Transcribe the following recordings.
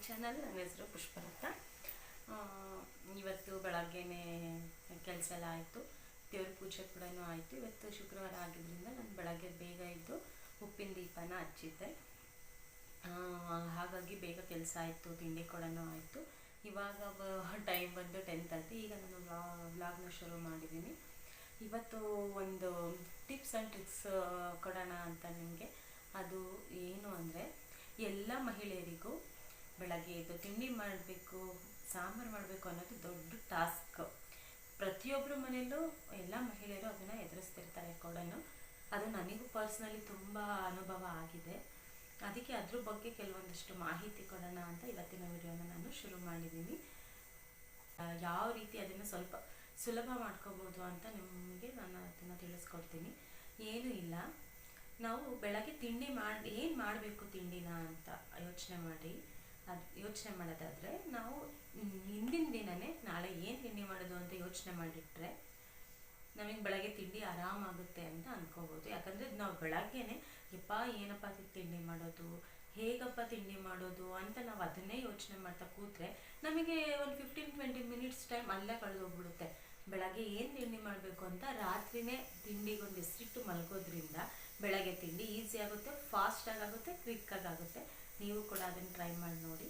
Channel. ನನ್ನ ಹೆಸರು ಪುಷ್ಪಲತಾ. ಇವತ್ತು ಬೆಳಗ್ಗೆನೇ ಕೆಲಸ ಎಲ್ಲ ಆಯಿತು, ದೇವ್ರ ಪೂಜೆ ಕೂಡ ಆಯಿತು. ಇವತ್ತು ಶುಕ್ರವಾರ ಆಗಿದ್ದರಿಂದ ನಾನು ಬೆಳಗ್ಗೆ ಬೇಗ ಇದ್ದು ಉಪ್ಪಿನ ದೀಪನ ಹಚ್ಚಿದ್ದೆ. ಹಾಗಾಗಿ ಬೇಗ ಕೆಲಸ ಆಯಿತು, ತಿಂಡಿ ಕೂಡ ಆಯಿತು. ಇವಾಗ ಟೈಮ್ ಬಂದು 10:30. ಈಗ ನಾನು ವ್ಲಾಗ್ನ ಶುರು ಮಾಡಿದ್ದೀನಿ. ಇವತ್ತು ಒಂದು ಟಿಪ್ಸ್ ಆ್ಯಂಡ್ ಟ್ರಿಕ್ಸ್ ಕೊಡೋಣ ಅಂತ ನಿಮಗೆ. ಅದು ಏನು ಅಂದರೆ, ಎಲ್ಲ ಮಹಿಳೆಯರಿಗೂ ಬೆಳಗ್ಗೆ ಎದ್ದು ತಿಂಡಿ ಮಾಡಬೇಕು, ಸಾಂಬಾರು ಮಾಡಬೇಕು ಅನ್ನೋದು ದೊಡ್ಡ ಟಾಸ್ಕ್. ಪ್ರತಿಯೊಬ್ಬರ ಮನೆಯಲ್ಲೂ ಎಲ್ಲ ಮಹಿಳೆಯರು ಅದನ್ನು ಎದುರಿಸ್ತಿರ್ತಾರೆ ಕೂಡ. ಅದು ನನಗೂ ಪರ್ಸ್ನಲಿ ತುಂಬ ಅನುಭವ ಆಗಿದೆ. ಅದಕ್ಕೆ ಅದ್ರ ಬಗ್ಗೆ ಕೆಲವೊಂದಷ್ಟು ಮಾಹಿತಿ ಕೊಡೋಣ ಅಂತ ಇವತ್ತಿನ ವಿಡಿಯೋನ ನಾನು ಶುರು ಮಾಡಿದ್ದೀನಿ. ಯಾವ ರೀತಿ ಅದನ್ನು ಸ್ವಲ್ಪ ಸುಲಭ ಮಾಡ್ಕೋಬೋದು ಅಂತ ನಿಮಗೆ ನಾನು ಅದನ್ನು ತಿಳಿಸ್ಕೊಡ್ತೀನಿ. ಏನೂ ಇಲ್ಲ, ನಾವು ಬೆಳಗ್ಗೆ ತಿಂಡಿ ಏನು ಮಾಡಬೇಕು ತಿಂಡಿನ ಅಂತ ಯೋಚನೆ ಮಾಡೋದಾದರೆ, ನಾವು ಹಿಂದಿನ ದಿನವೇ ನಾಳೆ ಏನು ತಿಂಡಿ ಮಾಡೋದು ಅಂತ ಯೋಚನೆ ಮಾಡಿಟ್ರೆ ನಮಗೆ ಬೆಳಗ್ಗೆ ತಿಂಡಿ ಆರಾಮಾಗುತ್ತೆ ಅಂತ ಅನ್ಕೋಬೋದು. ಯಾಕಂದರೆ ನಾವು ಬೆಳಗ್ಗೆನೆ ಏನಪ್ಪ ತಿಂಡಿ ಮಾಡೋದು, ಹೇಗಪ್ಪ ತಿಂಡಿ ಮಾಡೋದು ಅಂತ ನಾವು ಅದನ್ನೇ ಯೋಚನೆ ಮಾಡ್ತಾ ಕೂತ್ರೆ ನಮಗೆ ಒಂದು 15-20 ಮಿನಿಟ್ಸ್ ಟೈಮ್ ಅಲ್ಲೇ ಕಳೆದೋಗ್ಬಿಡುತ್ತೆ. ಬೆಳಗ್ಗೆ ಏನು ತಿಂಡಿ ಮಾಡಬೇಕು ಅಂತ ರಾತ್ರಿನೇ ತಿಂಡಿಗೊಂದು ಹೆಸರಿಟ್ಟು ಮಲಗೋದ್ರಿಂದ ಬೆಳಗ್ಗೆ ತಿಂಡಿ ಈಸಿ ಆಗುತ್ತೆ, ಫಾಸ್ಟಾಗಿ ಆಗುತ್ತೆ, ಕ್ವಿಕ್ಕಾಗಿ ಆಗುತ್ತೆ. ನೀವು ಕೂಡ ಅದನ್ನು ಟ್ರೈ ಮಾಡಿ ನೋಡಿ.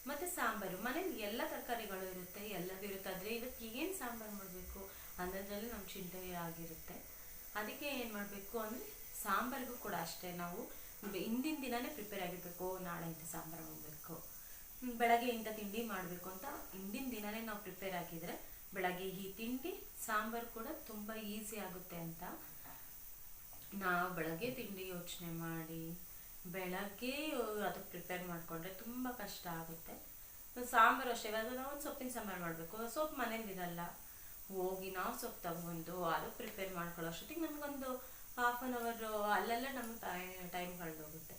ಮತ್ತು ಸಾಂಬಾರು, ಮನೇಲಿ ಎಲ್ಲ ತರಕಾರಿಗಳು ಇರುತ್ತೆ, ಎಲ್ಲದೂ ಇರುತ್ತೆ. ಆದರೆ ಇವತ್ತು ಏನು ಸಾಂಬಾರು ಮಾಡಬೇಕು ಅನ್ನೋದ್ರಲ್ಲಿ ನಮ್ಮ ಚಿಂತೆ ಆಗಿರುತ್ತೆ. ಅದಕ್ಕೆ ಏನು ಮಾಡಬೇಕು ಅಂದರೆ, ಸಾಂಬಾರಿಗೂ ಕೂಡ ಅಷ್ಟೇ ನಾವು ಹಿಂದಿನ ದಿನವೇ ಪ್ರಿಪೇರ್ ಆಗಿರಬೇಕು. ನಾಳೆ ಇಂಥ ಸಾಂಬಾರು ಮಾಡಬೇಕು, ಬೆಳಗ್ಗೆ ಇಂಥ ತಿಂಡಿ ಮಾಡಬೇಕು ಅಂತ ಹಿಂದಿನ ದಿನವೇ ನಾವು ಪ್ರಿಪೇರ್ ಆಗಿದ್ರೆ ಬೆಳಗ್ಗೆ ಈ ತಿಂಡಿ ಸಾಂಬಾರು ಕೂಡ ತುಂಬ ಈಸಿ ಆಗುತ್ತೆ ಅಂತ. ನಾವು ಬೆಳಗ್ಗೆ ತಿಂಡಿ ಯೋಚನೆ ಮಾಡಿ ಬೆಳಗ್ಗೆ ಅದು ಪ್ರಿಪೇರ್ ಮಾಡಿಕೊಂಡ್ರೆ ತುಂಬ ಕಷ್ಟ ಆಗುತ್ತೆ. ಸಾಂಬಾರು ಅಷ್ಟೇ, ಇವಾಗ ನಾವು ಒಂದು ಸೊಪ್ಪಿನ ಸಾಂಬಾರು ಮಾಡಬೇಕು, ಸೊಪ್ಪು ಮನೇಲಿ ಇರಲ್ಲ, ಹೋಗಿ ನಾವು ಸೊಪ್ಪು ತಗೊಂಡು ಅದು ಪ್ರಿಪೇರ್ ಮಾಡ್ಕೊಳ್ಳೋ ಅಷ್ಟೊತ್ತಿಗೆ ನಮಗೊಂದು ಹಾಫ್ ಆನ್ ಅವರ್ ಅಲ್ಲೆಲ್ಲ ನಮ್ಗೆ ಟೈಮ್ ಕಳೆದೋಗುತ್ತೆ.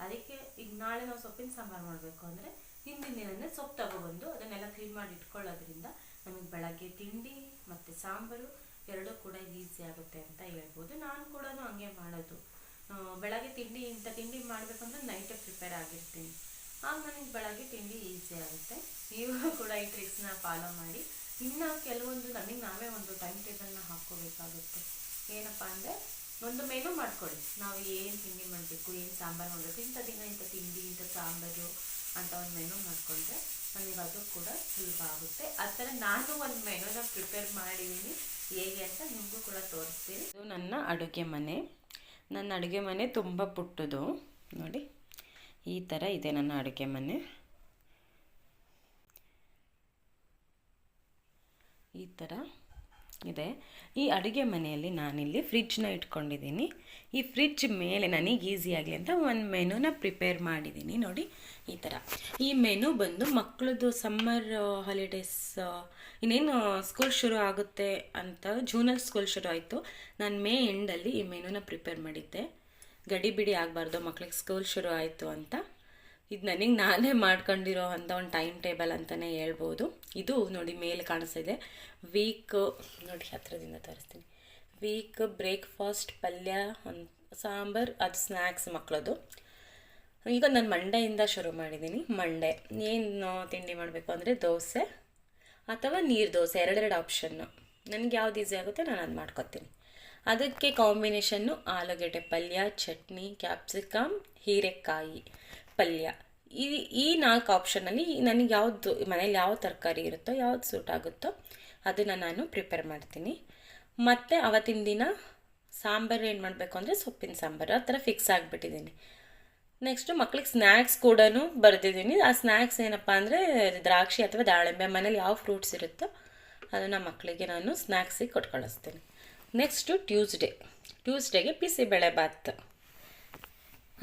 ಅದಕ್ಕೆ ಈಗ ನಾಳೆ ನಾವು ಸೊಪ್ಪಿನ ಸಾಂಬಾರು ಮಾಡಬೇಕು ಅಂದರೆ ಹಿಂದಿನ ದಿನವೇ ಸೊಪ್ಪು ತಗೊಬಂದು ಅದನ್ನೆಲ್ಲ ಕ್ಲೀನ್ ಮಾಡಿ ಇಟ್ಕೊಳ್ಳೋದ್ರಿಂದ ನಮಗೆ ಬೆಳಗ್ಗೆ ತಿಂಡಿ ಮತ್ತು ಸಾಂಬಾರು ಎರಡೂ ಕೂಡ ಈಸಿ ಆಗುತ್ತೆ ಅಂತ ಹೇಳ್ಬೋದು. ನಾನು ಕೂಡ ಹಂಗೆ ಮಾಡೋದು. ಬೆಳಗ್ಗೆ ಇಂಥ ತಿಂಡಿ ಮಾಡಬೇಕಂದ್ರೆ ನೈಟೇ ಪ್ರಿಪೇರ್ ಆಗಿರ್ತೀನಿ, ಆಗ ನನಗೆ ಬೆಳಗ್ಗೆ ತಿಂಡಿ ಈಸಿ ಆಗುತ್ತೆ. ನೀವು ಕೂಡ ಈ ಟ್ರಿಕ್ಸ್ನ ಫಾಲೋ ಮಾಡಿ. ಇನ್ನು ಕೆಲವೊಂದು ನಮಗೆ ನಾವೇ ಒಂದು ಟೈಮ್ ಟೇಬಲ್ನ ಹಾಕ್ಕೋಬೇಕಾಗುತ್ತೆ. ಏನಪ್ಪ ಅಂದರೆ, ಒಂದು ಮೆನು ಮಾಡ್ಕೊಳ್ಳಿ. ನಾವು ಏನು ತಿಂಡಿ ಮಾಡಬೇಕು, ಏನು ಸಾಂಬಾರು ಮಾಡಬೇಕು, ಇಂಥ ದಿನ ಇಂಥ ತಿಂಡಿ, ಇಂಥ ಸಾಂಬಾರು ಅಂತ ಒಂದು ಮೆನು ಮಾಡಿಕೊಂಡ್ರೆ ನನಗೆ ಅದು ಕೂಡ ಸುಲಭ ಆಗುತ್ತೆ. ಆ ಥರ ನಾನು ಒಂದು ಮೆನುನ ಪ್ರಿಪೇರ್ ಮಾಡಿದ್ದೀನಿ, ಹೇಗೆ ಅಂತ ನಿಮಗೂ ಕೂಡ ತೋರಿಸ್ತೀನಿ. ಇದು ನನ್ನ ಅಡುಗೆ ಮನೆ. ನನ್ನ ಅಡುಗೆ ಮನೆ ತುಂಬ ಪುಟ್ಟದು ನೋಡಿ, ಈ ಥರ ಇದೆ ನನ್ನ ಅಡುಗೆ ಮನೆ. ಈ ಥರ ಇದೆ. ಈ ಅಡುಗೆ ಮನೆಯಲ್ಲಿ ನಾನಿಲ್ಲಿ ಫ್ರಿಡ್ಜ್ನ ಇಟ್ಕೊಂಡಿದ್ದೀನಿ. ಈ ಫ್ರಿಡ್ಜ್ ಮೇಲೆ ನನಗೆ ಈಸಿ ಆಗಲಿ ಅಂತ ಒಂದು ಮೆನುನ ಪ್ರಿಪೇರ್ ಮಾಡಿದ್ದೀನಿ ನೋಡಿ. ಈ ಥರ ಈ ಮೆನು ಬಂದು ಮಕ್ಕಳದ್ದು ಸಮ್ಮರ್ ಹಾಲಿಡೇಸ್, ಇನ್ನೇನು ಸ್ಕೂಲ್ ಶುರು ಆಗುತ್ತೆ ಅಂತ, ಜೂನಲ್ಲಿ ಸ್ಕೂಲ್ ಶುರು ಆಯಿತು. ನಾನು ಮೇ ಎಂಡಲ್ಲಿ ಈ ಮೆನುನ ಪ್ರಿಪೇರ್ ಮಾಡಿದ್ದೆ. ಗಡಿಬಿಡಿ ಆಗಬಾರ್ದು, ಮಕ್ಳಿಗೆ ಸ್ಕೂಲ್ ಶುರು ಆಯಿತು ಅಂತ. ಇದು ನನಗೆ ನಾನೇ ಮಾಡ್ಕೊಂಡಿರೋ ಅಂಥ ಒಂದು ಟೈಮ್ ಟೇಬಲ್ ಅಂತಲೇ ಹೇಳ್ಬೋದು. ಇದು ನೋಡಿ ಮೇಲೆ ಕಾಣಿಸ್ತಿದೆ, ವೀಕ್ ನೋಡಿ, ಹತ್ರದಿಂದ ತೋರಿಸ್ತೀನಿ. ವೀಕ್ ಬ್ರೇಕ್ಫಾಸ್ಟ್, ಪಲ್ಯ, ಒಂದು ಸಾಂಬಾರು, ಅದು ಸ್ನ್ಯಾಕ್ಸ್ ಮಕ್ಕಳದು. ಈಗ ನಾನು ಮಂಡೆಯಿಂದ ಶುರು ಮಾಡಿದ್ದೀನಿ. ಮಂಡೆ ಏನು ತಿಂಡಿ ಮಾಡಬೇಕು ಅಂದರೆ ದೋಸೆ ಅಥವಾ ನೀರು ದೋಸೆ, ಎರಡೆರಡು ಆಪ್ಷನ್ನು. ನನಗೆ ಯಾವ್ದು ಈಸಿ ಆಗುತ್ತೆ ನಾನು ಅದು ಮಾಡ್ಕೊತೀನಿ. ಅದಕ್ಕೆ ಕಾಂಬಿನೇಷನ್ನು ಆಲೂಗೆಡ್ಡೆ ಪಲ್ಯ, ಚಟ್ನಿ, ಕ್ಯಾಪ್ಸಿಕಮ್, ಹೀರೆಕಾಯಿ ಪಲ್ಯ. ಈ 4 ಆಪ್ಷನಲ್ಲಿ ನನಗೆ ಯಾವುದು ಮನೇಲಿ ಯಾವ ತರಕಾರಿ ಇರುತ್ತೋ, ಯಾವ್ದು ಸೂಟ್ ಆಗುತ್ತೋ ಅದನ್ನು ನಾನು ಪ್ರಿಪೇರ್ ಮಾಡ್ತೀನಿ. ಮತ್ತು ಅವತ್ತಿನ ದಿನ ಸಾಂಬಾರು ಏನು ಮಾಡಬೇಕು ಅಂದರೆ ಸೊಪ್ಪಿನ ಸಾಂಬಾರು, ಆ ಥರ ಫಿಕ್ಸ್ ಆಗಿಬಿಟ್ಟಿದ್ದೀನಿ. ನೆಕ್ಸ್ಟು ಮಕ್ಳಿಗೆ ಸ್ನ್ಯಾಕ್ಸ್ ಕೂಡ ಬರೆದಿದ್ದೀನಿ. ಆ ಸ್ನ್ಯಾಕ್ಸ್ ಏನಪ್ಪ ಅಂದರೆ ದ್ರಾಕ್ಷಿ ಅಥವಾ ದಾಳಿಂಬೆ, ಮನೇಲಿ ಯಾವ ಫ್ರೂಟ್ಸ್ ಇರುತ್ತೋ ಅದನ್ನು ಮಕ್ಕಳಿಗೆ ನಾನು ಸ್ನ್ಯಾಕ್ಸಿಗೆ ಕೊಟ್ಟು ಕಳಿಸ್ತೀನಿ. ನೆಕ್ಸ್ಟು ಟ್ಯೂಸ್ಡೇಗೆ ಬಿಸಿಬೇಳೆಬಾತ್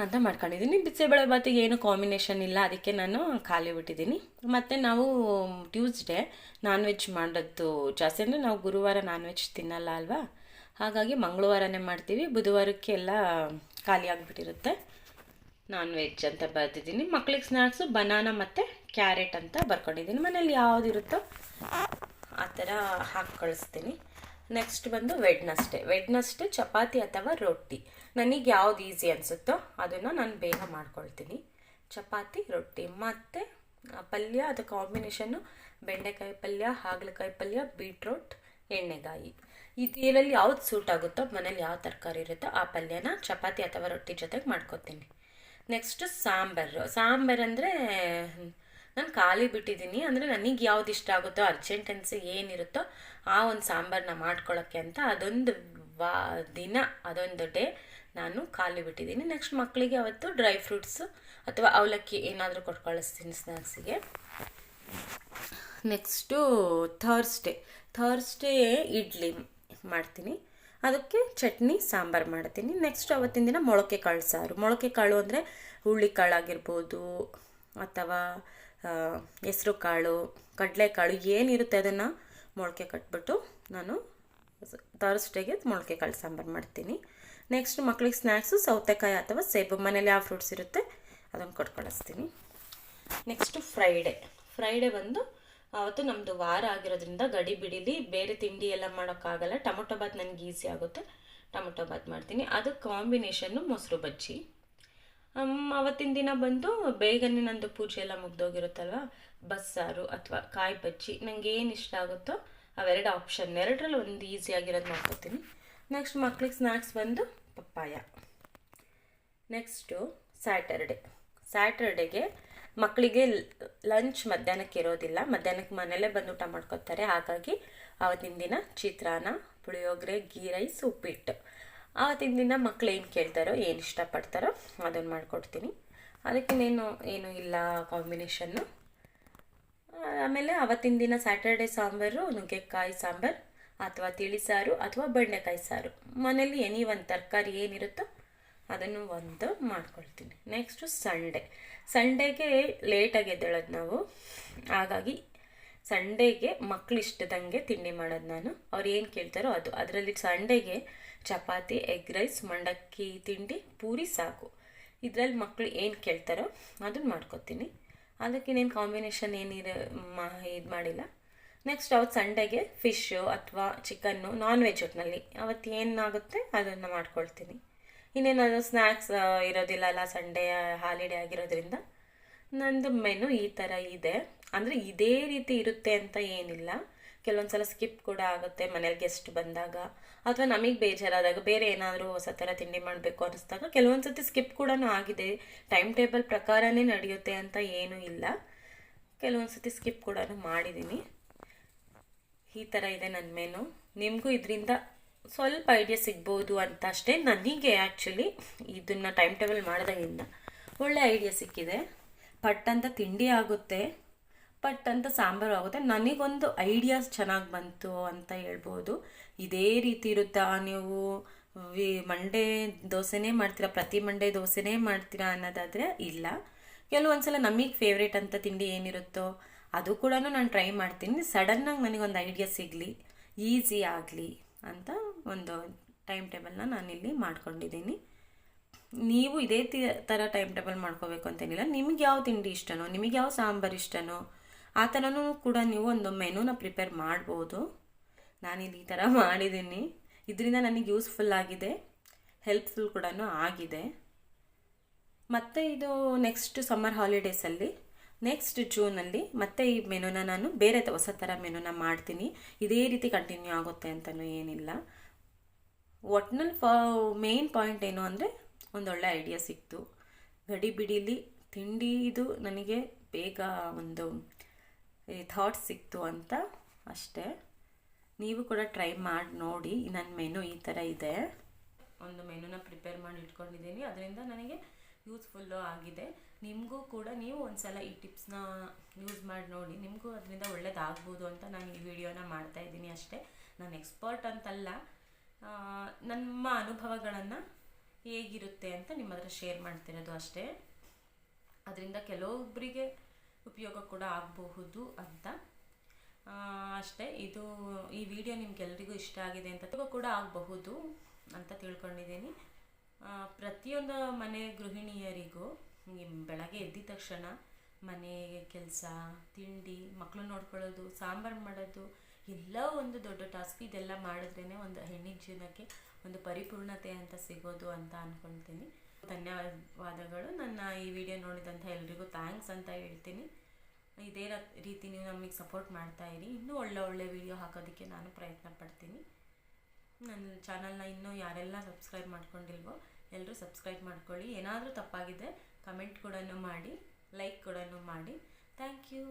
ಅಂತ ಮಾಡ್ಕೊಂಡಿದ್ದೀನಿ. ಬಿಸಿಬೇಳೆಬಾತಿಗೆ ಏನು ಕಾಂಬಿನೇಷನ್ ಇಲ್ಲ, ಅದಕ್ಕೆ ನಾನು ಖಾಲಿ ಬಿಟ್ಟಿದ್ದೀನಿ. ಮತ್ತು ನಾವು ಟ್ಯೂಸ್ಡೇ ನಾನ್ ವೆಜ್ ಮಾಡೋದು ಜಾಸ್ತಿ. ಅಂದರೆ ನಾವು ಗುರುವಾರ ನಾನ್ ವೆಜ್ ತಿನ್ನಲ್ಲ ಅಲ್ವಾ, ಹಾಗಾಗಿ ಮಂಗಳವಾರನೇ ಮಾಡ್ತೀವಿ. ಬುಧವಾರಕ್ಕೆ ಎಲ್ಲ ಖಾಲಿ ಆಗಿಬಿಟ್ಟಿರುತ್ತೆ. ನಾನ್ ವೆಜ್ ಅಂತ ಬರ್ತಿದ್ದೀನಿ. ಮಕ್ಳಿಗೆ ಸ್ನ್ಯಾಕ್ಸು ಬನಾನಾ ಮತ್ತು ಕ್ಯಾರೆಟ್ ಅಂತ ಬರ್ಕೊಂಡಿದ್ದೀನಿ. ಮನೇಲಿ ಯಾವುದಿರುತ್ತೋ ಆ ಥರ ಹಾಕಿ ಕಳಿಸ್ತೀನಿ. ನೆಕ್ಸ್ಟ್ ಬಂದು ವೆಡ್ನಸ್ಡೇ ಚಪಾತಿ ಅಥವಾ ರೊಟ್ಟಿ. ನನಗೆ ಯಾವ್ದು ಈಸಿ ಅನಿಸುತ್ತೋ ಅದನ್ನು ನಾನು ಬೇಗ ಮಾಡ್ಕೊಳ್ತೀನಿ. ಚಪಾತಿ, ರೊಟ್ಟಿ ಮತ್ತು ಪಲ್ಯ ಅದು ಕಾಂಬಿನೇಷನ್ನು ಬೆಂಡೆಕಾಯಿ ಪಲ್ಯ, ಹಾಗಲಕಾಯಿ ಪಲ್ಯ, ಬೀಟ್ರೋಟ್, ಎಣ್ಣೆಗಾಯಿ. ಇದರಲ್ಲಿ ಯಾವ್ದು ಸೂಟ್ ಆಗುತ್ತೋ, ಮನೇಲಿ ಯಾವ ತರಕಾರಿ ಇರುತ್ತೋ ಆ ಪಲ್ಯನ ಚಪಾತಿ ಅಥವಾ ರೊಟ್ಟಿ ಜೊತೆಗೆ ಮಾಡ್ಕೊತೀನಿ. ನೆಕ್ಸ್ಟು ಸಾಂಬಾರು ಅಂದರೆ ನಾನು ಖಾಲಿ ಬಿಟ್ಟಿದ್ದೀನಿ. ಅಂದರೆ ನನಗೆ ಯಾವ್ದು ಇಷ್ಟ ಆಗುತ್ತೋ, ಅರ್ಜೆಂಟೆನ್ಸಿ ಏನಿರುತ್ತೋ ಆ ಒಂದು ಸಾಂಬಾರನ್ನ ಮಾಡ್ಕೊಳ್ಳೋಕ್ಕೆ ಅಂತ ಅದೊಂದು ದಿನ, ಅದೊಂದು ಡೇ ನಾನು ಖಾಲಿ ಬಿಟ್ಟಿದ್ದೀನಿ. ನೆಕ್ಸ್ಟ್ ಮಕ್ಕಳಿಗೆ ಅವತ್ತು ಡ್ರೈ ಫ್ರೂಟ್ಸು ಅಥವಾ ಅವಲಕ್ಕಿ ಏನಾದರೂ ಕೊಟ್ಟು ಕಳಿಸ್ತೀನಿ ಸ್ನ್ಯಾಕ್ಸಿಗೆ. ನೆಕ್ಸ್ಟು ಥರ್ಸ್ಡೇ ಇಡ್ಲಿ ಮಾಡ್ತೀನಿ, ಅದಕ್ಕೆ ಚಟ್ನಿ ಸಾಂಬಾರು ಮಾಡ್ತೀನಿ. ನೆಕ್ಸ್ಟ್ ಅವತ್ತಿನ ದಿನ ಮೊಳಕೆ ಕಾಳು ಸಾರು. ಮೊಳಕೆ ಕಾಳು ಅಂದರೆ ಹುಳ್ಳಿಕಾಳು ಆಗಿರ್ಬೋದು ಅಥವಾ ಹೆಸ್ರು ಕಾಳು, ಕಡಲೆಕಾಳು ಏನಿರುತ್ತೆ ಅದನ್ನು ಮೊಳಕೆ ಕಟ್ಬಿಟ್ಟು ನಾನು ಥರ್ಸ್ಡೇಗೆ ಮೊಳಕೆ ಕಾಳು ಸಾಂಬಾರು ಮಾಡ್ತೀನಿ. ನೆಕ್ಸ್ಟ್ ಮಕ್ಳಿಗೆ ಸ್ನ್ಯಾಕ್ಸು ಸೌತೆಕಾಯಿ ಅಥವಾ ಸೇಬು, ಮನೇಲಿ ಯಾವ ಫ್ರೂಟ್ಸ್ ಇರುತ್ತೆ ಅದನ್ನು ಕೊಟ್ಟು ಕಳಿಸ್ತೀನಿ. ನೆಕ್ಸ್ಟು ಫ್ರೈಡೇ ಬಂದು ಅವತ್ತು ನಮ್ಮದು ವಾರ ಆಗಿರೋದ್ರಿಂದ ಗಡಿ ಬಿಡಿಲಿ ಬೇರೆ ತಿಂಡಿ ಎಲ್ಲ ಮಾಡೋಕ್ಕಾಗಲ್ಲ. ಟೊಮೊಟೊ ಬಾತ್ ನನಗೆ ಈಸಿ ಆಗುತ್ತೆ, ಟೊಮೊಟೊ ಬಾತ್ ಮಾಡ್ತೀನಿ. ಅದಕ್ಕೆ ಕಾಂಬಿನೇಷನ್ನು ಮೊಸರು ಬಜ್ಜಿ. ಅವತ್ತಿನ ದಿನ ಬಂದು ಬೇಗನೆ ನಂದು ಪೂಜೆ ಎಲ್ಲ ಮುಗ್ದೋಗಿರುತ್ತಲ್ವ, ಬಸ್ಸಾರು ಅಥವಾ ಕಾಯಿ ಬಜ್ಜಿ, ನನಗೆ ಏನು ಇಷ್ಟ ಆಗುತ್ತೋ ಅವೆರಡು ಆಪ್ಷನ್, ಎರಡರಲ್ಲಿ ಒಂದು ಈಸಿಯಾಗಿರೋದು ಮಾಡ್ಕೊತೀನಿ. ನೆಕ್ಸ್ಟ್ ಮಕ್ಳಿಗೆ ಸ್ನ್ಯಾಕ್ಸ್ ಬಂದು ಪಪ್ಪಾಯ. ನೆಕ್ಸ್ಟು ಸ್ಯಾಟರ್ಡೆಗೆ ಮಕ್ಕಳಿಗೆ ಲಂಚ್ ಮಧ್ಯಾಹ್ನಕ್ಕೆ ಇರೋದಿಲ್ಲ, ಮಧ್ಯಾಹ್ನಕ್ಕೆ ಮನೇಲೇ ಬಂದು ಊಟ ಮಾಡ್ಕೊತಾರೆ. ಹಾಗಾಗಿ ಆವತ್ತಿನ ದಿನ ಚಿತ್ರಾನ್ನ, ಪುಳಿಯೋಗರೆ, ಗೀ ರೈಸ್, ಉಪ್ಪಿಟ್ಟು. ಆವತ್ತಿನ ದಿನ ಮಕ್ಳು ಏನು ಕೇಳ್ತಾರೋ, ಏನು ಇಷ್ಟಪಡ್ತಾರೋ ಅದನ್ನು ಮಾಡಿಕೊಡ್ತೀನಿ. ಅದಕ್ಕೇನೇನು ಏನು ಇಲ್ಲ ಕಾಂಬಿನೇಷನ್ನು. ಆಮೇಲೆ ಅವತ್ತಿನ ದಿನ ಸ್ಯಾಟರ್ಡೆ ಸಾಂಬಾರು ನುಗ್ಗೆಕಾಯಿ ಸಾಂಬಾರು ಅಥವಾ ತಿಳಿಸಾರು ಅಥವಾ ಬೆಂಡೆಕಾಯಿ ಸಾರು. ಮನೇಲಿ ಎನಿ ಒಂದು ತರಕಾರಿ ಏನಿರುತ್ತೋ ಅದನ್ನು ಒಂದು ಮಾಡ್ಕೊಳ್ತೀನಿ. ನೆಕ್ಸ್ಟು ಸಂಡೇಗೆ ಲೇಟಾಗಿ ಎದ್ದೇಳೋದು ನಾವು, ಹಾಗಾಗಿ ಸಂಡೇಗೆ ಮಕ್ಳು ಇಷ್ಟದಂಗೆ ತಿಂಡಿ ಮಾಡೋದು ನಾನು. ಅವ್ರು ಏನು ಕೇಳ್ತಾರೋ ಅದು. ಅದರಲ್ಲಿ ಸಂಡೇಗೆ ಚಪಾತಿ, ಎಗ್ ರೈಸ್, ಮಂಡಕ್ಕಿ ತಿಂಡಿ, ಪೂರಿ ಸಾಕು. ಇದರಲ್ಲಿ ಮಕ್ಕಳು ಏನು ಕೇಳ್ತಾರೋ ಅದನ್ನು ಮಾಡ್ಕೊತೀನಿ. ಅದಕ್ಕೇನೇನು ಕಾಂಬಿನೇಷನ್ ಇದು ಮಾಡಿಲ್ಲ. ನೆಕ್ಸ್ಟ್ ಅವತ್ತು ಸಂಡೇಗೆ ಫಿಶ್ಶು ಅಥವಾ ಚಿಕನ್ನು, ನಾನ್ ವೆಜ್ ಒಟ್ಟಿನಲ್ಲಿ ಅವತ್ತು ಏನಾಗುತ್ತೆ ಅದನ್ನು ಮಾಡ್ಕೊಳ್ತೀನಿ. ಇನ್ನೇನಾದರೂ ಸ್ನ್ಯಾಕ್ಸ್ ಇರೋದಿಲ್ಲ ಅಲ್ಲ, ಸಂಡೇ ಹಾಲಿಡೇ ಆಗಿರೋದ್ರಿಂದ ನಂದು ಮೆನು ಈ ಥರ ಇದೆ. ಅಂದರೆ ಇದೇ ರೀತಿ ಇರುತ್ತೆ ಅಂತ ಏನಿಲ್ಲ. ಕೆಲವೊಂದು ಸಲ ಸ್ಕಿಪ್ ಕೂಡ ಆಗುತ್ತೆ ಮನೇಲಿ ಗೆಸ್ಟ್ ಬಂದಾಗ, ಅಥವಾ ನಮಗೆ ಬೇಜಾರಾದಾಗ ಬೇರೆ ಏನಾದರೂ ಹೊಸ ಥರ ತಿಂಡಿ ಮಾಡಬೇಕು ಅನ್ನಿಸ್ದಾಗ ಕೆಲವೊಂದು ಸತಿ ಸ್ಕಿಪ್ ಕೂಡ ಆಗಿದೆ. ಟೈಮ್ ಟೇಬಲ್ ಪ್ರಕಾರನೇ ನಡೆಯುತ್ತೆ ಅಂತ ಏನೂ ಇಲ್ಲ, ಕೆಲವೊಂದು ಸತಿ ಸ್ಕಿಪ್ ಕೂಡ ಮಾಡಿದ್ದೀನಿ. ಈ ಥರ ಇದೆ ನನ್ನ ಮೆನು. ನಿಮಗೂ ಇದರಿಂದ ಸ್ವಲ್ಪ ಐಡಿಯಾ ಸಿಗ್ಬೋದು ಅಂತ ಅಷ್ಟೇ. ನನಗೆ ಆ್ಯಕ್ಚುಲಿ ಇದನ್ನು ಟೈಮ್ ಟೇಬಲ್ ಮಾಡಿದಾಗಿಂದ ಒಳ್ಳೆ ಐಡಿಯಾ ಸಿಕ್ಕಿದೆ. ಪಟ್ಟಂತ ತಿಂಡಿ ಆಗುತ್ತೆ, ಪಟ್ಟಂತ ಸಾಂಬಾರು ಆಗುತ್ತೆ. ನನಗೊಂದು ಐಡಿಯಾಸ್ ಚೆನ್ನಾಗಿ ಬಂತು ಅಂತ ಹೇಳ್ಬೋದು. ಇದೇ ರೀತಿ ಇರುತ್ತಾ, ನೀವು ಮಂಡೇ ದೋಸೆನೇ ಮಾಡ್ತೀರಾ, ಪ್ರತಿ ಮಂಡೇ ದೋಸೆನೇ ಮಾಡ್ತೀರಾ ಅನ್ನೋದಾದರೆ ಇಲ್ಲ. ಕೆಲವೊಂದು ಸಲ ನಮಗೆ ಫೇವ್ರೇಟ್ ಅಂತ ತಿಂಡಿ ಏನಿರುತ್ತೋ ಅದು ಕೂಡ ನಾನು ಟ್ರೈ ಮಾಡ್ತೀನಿ. ಸಡನ್ನಾಗಿ ನನಗೊಂದು ಐಡಿಯಾ ಸಿಗಲಿ, ಈಸಿ ಆಗಲಿ ಅಂತ ಒಂದು ಟೈಮ್ ಟೇಬಲ್ನ ನಾನಿಲ್ಲಿ ಮಾಡ್ಕೊಂಡಿದ್ದೀನಿ. ನೀವು ಇದೇ ಥರ ಟೈಮ್ ಟೇಬಲ್ ಮಾಡ್ಕೋಬೇಕು ಅಂತೇನಿಲ್ಲ. ನಿಮ್ಗೆ ಯಾವ ತಿಂಡಿ ಇಷ್ಟನೋ, ನಿಮಗೆ ಯಾವ ಸಾಂಬಾರು ಇಷ್ಟನೋ ಆ ಥರನೂ ಕೂಡ ನೀವು ಒಂದು ಮೆನುನ ಪ್ರಿಪೇರ್ ಮಾಡ್ಬೋದು. ನಾನಿಲ್ಲಿ ಈ ಥರ ಮಾಡಿದ್ದೀನಿ. ಇದರಿಂದ ನನಗೆ ಯೂಸ್ಫುಲ್ ಆಗಿದೆ, ಹೆಲ್ಪ್ಫುಲ್ ಕೂಡ ಆಗಿದೆ. ಮತ್ತು ಇದು ನೆಕ್ಸ್ಟ್ ಸಮ್ಮರ್ ಹಾಲಿಡೇಸಲ್ಲಿ, ನೆಕ್ಸ್ಟ್ ಜೂನಲ್ಲಿ ಮತ್ತೆ ಈ ಮೆನುನ ನಾನು ಬೇರೆ ಹೊಸ ಥರ ಮೆನುನ ಮಾಡ್ತೀನಿ. ಇದೇ ರೀತಿ ಕಂಟಿನ್ಯೂ ಆಗುತ್ತೆ ಅಂತಲೂ ಏನಿಲ್ಲ. ಒಟ್ನಲ್ಲಿ ಮೇನ್ ಪಾಯಿಂಟ್ ಏನು ಅಂದರೆ ಒಂದೊಳ್ಳೆ ಐಡಿಯಾ ಸಿಕ್ತು. ಗಡಿ ಬಿಡಿಲಿ ತಿಂಡಿದು ನನಗೆ ಬೇಗ ಒಂದು ಥಾಟ್ಸ್ ಸಿಕ್ತು ಅಂತ ಅಷ್ಟೇ. ನೀವು ಕೂಡ ಟ್ರೈ ಮಾಡಿ ನೋಡಿ. ನನ್ನ ಮೆನು ಈ ಥರ ಇದೆ. ಒಂದು ಮೆನುನ ಪ್ರಿಪೇರ್ ಮಾಡಿ ಇಟ್ಕೊಂಡಿದ್ದೀನಿ, ಅದರಿಂದ ನನಗೆ ಯೂಸ್ಫುಲ್ಲು ಆಗಿದೆ. ನಿಮಗೂ ಕೂಡ ನೀವು ಒಂದು ಸಲ ಈ ಟಿಪ್ಸ್ನ ಯೂಸ್ ಮಾಡಿ ನೋಡಿ, ನಿಮಗೂ ಅದರಿಂದ ಒಳ್ಳೇದಾಗ್ಬೋದು ಅಂತ ನಾನು ಈ ವಿಡಿಯೋನ ಮಾಡ್ತಾಯಿದ್ದೀನಿ ಅಷ್ಟೇ. ನಾನು ಎಕ್ಸ್ಪರ್ಟ್ ಅಂತಲ್ಲ, ನಮ್ಮ ಅನುಭವಗಳನ್ನು ಹೇಗಿರುತ್ತೆ ಅಂತ ನಿಮ್ಮ ಹತ್ರ ಶೇರ್ ಮಾಡ್ತಿರೋದು ಅಷ್ಟೇ. ಅದರಿಂದ ಕೆಲವೊಬ್ಬರಿಗೆ ಉಪಯೋಗ ಕೂಡ ಆಗಬಹುದು ಅಂತ ಅಷ್ಟೇ. ಈ ವಿಡಿಯೋ ನಿಮ್ಗೆಲ್ರಿಗೂ ಇಷ್ಟ ಆಗಿದೆ ಅಂತ ಕೂಡ ಆಗಬಹುದು ಅಂತ ತಿಳ್ಕೊಂಡಿದ್ದೀನಿ. ಪ್ರತಿಯೊಂದು ಮನೆ ಗೃಹಿಣಿಯರಿಗೂ ಬೆಳಗ್ಗೆ ಎದ್ದ ತಕ್ಷಣ ಮನೆ ಕೆಲಸ, ತಿಂಡಿ, ಮಕ್ಕಳು ನೋಡ್ಕೊಳ್ಳೋದು, ಸಾಂಬಾರು ಮಾಡೋದು ಎಲ್ಲ ಒಂದು ದೊಡ್ಡ ಟಾಸ್ಕ್. ಇದೆಲ್ಲ ಮಾಡಿದ್ರೇ ಒಂದು ಹೆಣ್ಣಿನ ಜೀವನಕ್ಕೆ ಒಂದು ಪರಿಪೂರ್ಣತೆ ಅಂತ ಸಿಗೋದು ಅಂತ ಅಂದ್ಕೊಳ್ತೀನಿ. ಧನ್ಯವಾದಗಳು. ನನ್ನ ಈ ವಿಡಿಯೋ ನೋಡಿದಂಥ ಎಲ್ರಿಗೂ ಥ್ಯಾಂಕ್ಸ್ ಅಂತ ಹೇಳ್ತೀನಿ. ಇದೇ ರೀತಿ ನೀವು ನಮಗೆ ಸಪೋರ್ಟ್ ಮಾಡ್ತಾಯಿರಿ. ಇನ್ನೂ ಒಳ್ಳೆ ವಿಡಿಯೋ ಹಾಕೋದಕ್ಕೆ ನಾನು ಪ್ರಯತ್ನ ಪಡ್ತೀನಿ. ನನ್ನ ಚಾನಲ್ನ ಇನ್ನೂ ಯಾರೆಲ್ಲ ಸಬ್ಸ್ಕ್ರೈಬ್ ಮಾಡ್ಕೊಂಡಿಲ್ವೋ ಎಲ್ಲರೂ ಸಬ್ಸ್ಕ್ರೈಬ್ ಮಾಡ್ಕೊಳ್ಳಿ. ಏನಾದರೂ ತಪ್ಪಾಗಿದೆ ಕಮೆಂಟ್ ಕೂಡ ಮಾಡಿ, ಲೈಕ್ ಕೂಡ ಮಾಡಿ. Thank you.